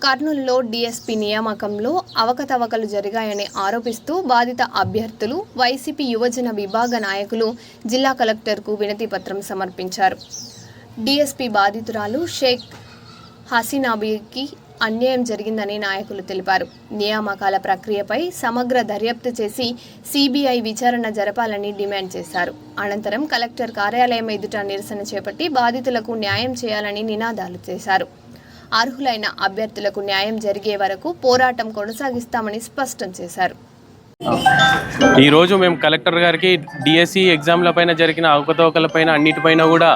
కర్నూలులో డీఎస్పీ నియామకంలో అవకతవకలు జరిగాయని ఆరోపిస్తూ బాధిత అభ్యర్థులు వైసీపీ యువజన విభాగ నాయకులు జిల్లా కలెక్టర్కు వినతిపత్రం సమర్పించారు. డీఎస్పీ బాధితురాలు షేక్ హసీనాబీకి అన్యాయం జరిగిందని నాయకులు తెలిపారు. నియామకాల ప్రక్రియపై సమగ్ర దర్యాప్తు చేసి సిబిఐ విచారణ జరపాలని డిమాండ్ చేశారు. అనంతరం కలెక్టర్ కార్యాలయం ఎదుట నిరసన చేపట్టి బాధితులకు న్యాయం చేయాలని నినాదాలు చేశారు. అర్హులైన అభ్యర్థులకు న్యాయం జరిగే వరకు పోరాటం కొనసాగిస్తామని స్పష్టం చేశారు. ఈరోజు మేము కలెక్టర్ గారికి డిఎస్సి ఎగ్జామ్లపైన జరిగిన అవకతవకలపైన అన్నిటిపైన కూడా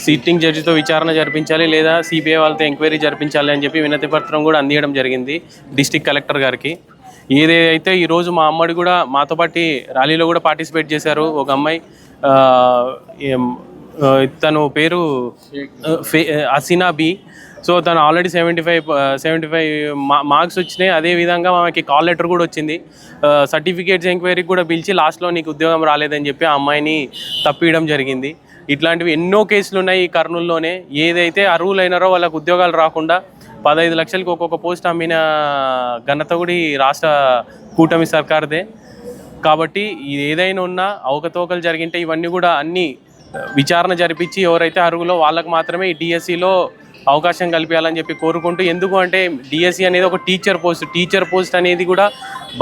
సిట్టింగ్ జడ్జితో విచారణ జరిపించాలి లేదా సిబిఐ వాళ్ళతో ఎంక్వైరీ జరిపించాలి అని చెప్పి వినతి పత్రం కూడా అందించడం జరిగింది డిస్ట్రిక్ట్ కలెక్టర్ గారికి. ఏదైతే ఈరోజు మా అమ్మడి కూడా మాతో పాటు ర్యాలీలో కూడా పార్టిసిపేట్ చేశారు. ఒక అమ్మాయి తను పేరు హసీనా బి. సో తను ఆల్రెడీ 75 మార్క్స్ వచ్చినాయి. అదేవిధంగా మనకి కాల్ లెటర్ కూడా వచ్చింది. సర్టిఫికేట్స్ ఎంక్వైరీకి కూడా పిలిచి లాస్ట్లో నీకు ఉద్యోగం రాలేదని చెప్పి ఆ అమ్మాయిని తప్పియడం జరిగింది. ఇట్లాంటివి ఎన్నో కేసులు ఉన్నాయి ఈ కర్నూలులోనే. ఏదైతే అర్హులైనారో వాళ్ళకు ఉద్యోగాలు రాకుండా 15 లక్షలకి ఒక్కొక్క పోస్ట్ అమ్మిన ఘనత కూడా ఈ రాష్ట్ర కూటమి సర్కార్దే. కాబట్టి ఏదైనా ఉన్నా అవకతవకలు జరిగింటే ఇవన్నీ కూడా అన్నీ విచారణ జరిపించి ఎవరైతే అర్హులో వాళ్ళకు మాత్రమే ఈ డిఎస్సిలో అవకాశం కల్పించాలని చెప్పి కోరుకుంటూ, ఎందుకు అంటే డిఎస్సి అనేది ఒక టీచర్ పోస్ట్ అనేది కూడా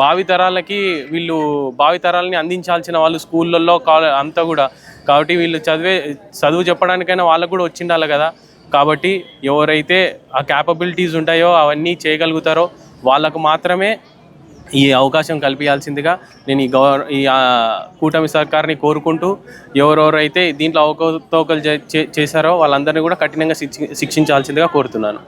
భావితరాలకి వీళ్ళు భావితరాలని అందించాల్సిన వాళ్ళు స్కూళ్ళల్లో అంతా కూడా. కాబట్టి వీళ్ళు చదువు చెప్పడానికైనా వాళ్ళకు కూడా వచ్చిండాలి కదా. కాబట్టి ఎవరైతే ఆ క్యాపబిలిటీస్ ఉంటాయో అవన్నీ చేయగలుగుతారో వాళ్ళకు మాత్రమే ఈ అవకాశం కల్పించాల్సిందిగా నేను ఈ కూటమి సర్కార్ని కోరుకుంటూ, ఎవరెవరైతే దీంట్లో అవకతవకలు చేశారో వాళ్ళందరినీ కూడా కఠినంగా శిక్షించాల్సిందిగా కోరుతున్నాను.